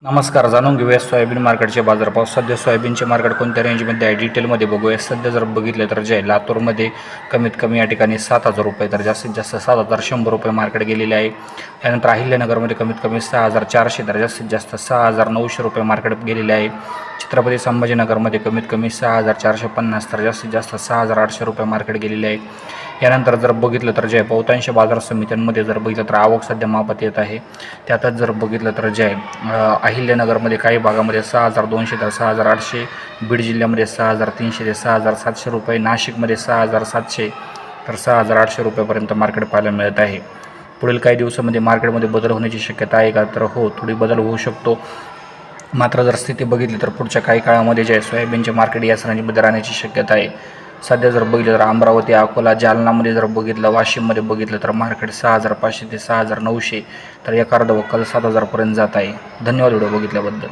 नमस्कार, जाणून घेऊया सोयाबीन मार्केटचे बाजारभाव. सध्या सोयाबीनचे मार्केट कोणत्या रेंजमध्ये आहे डिटेलमध्ये बघूया. सध्या जर बघितलं तर जे आहे लातूरमध्ये कमीत कमी या ठिकाणी 7,000 रुपये तर जास्तीत जास्त 7,100 रुपये मार्केट गेलेले आहे. त्यानंतर अहिल्यानगरमध्ये कमीत कमी 6,400 तर जास्तीत जास्त 6,900 रुपये मार्केट गेलेले आहे. छत्रपती संभाजीनगरमध्ये कमीत कमी 6,450 तर जास्तीत जास्त 6,800 रुपये मार्केट गेलेले आहे. यानंतर जर बघितलं तर जे आहे बहुतांश बाजार समित्यांमध्ये जर बघितलं तर आवक सध्या मापात येत आहे. त्यातच जर बघितलं तर जे आहे अहिल्यानगरमध्ये काही भागामध्ये 6,200 तर 6,800, बीड जिल्ह्यामध्ये 6,300 ते 6,700 रुपये, नाशिकमध्ये 6,700 तर 6,800 रुपयापर्यंत मार्केट पाहायला मिळत आहे. पुढील काही दिवसामध्ये मार्केटमध्ये बदल होण्याची शक्यता आहे का? तर हो, थोडी बदल होऊ शकतो. मात्र जर स्थिती बघितली तर पुढच्या काही काळामध्ये जे आहे सोयाबीनचे मार्केट याच रेंजमध्ये राहण्याची शक्यता आहे. सध्या जर बघितलं तर अमरावती, अकोला, जालनामध्ये जर बघितलं, वाशिममध्ये बघितलं तर मार्केट 6,500 ते 6,900 तर एका अर्धवक्कल 7,000पर्यंत जात आहे. धन्यवाद व्हिडिओ बघितल्याबद्दल.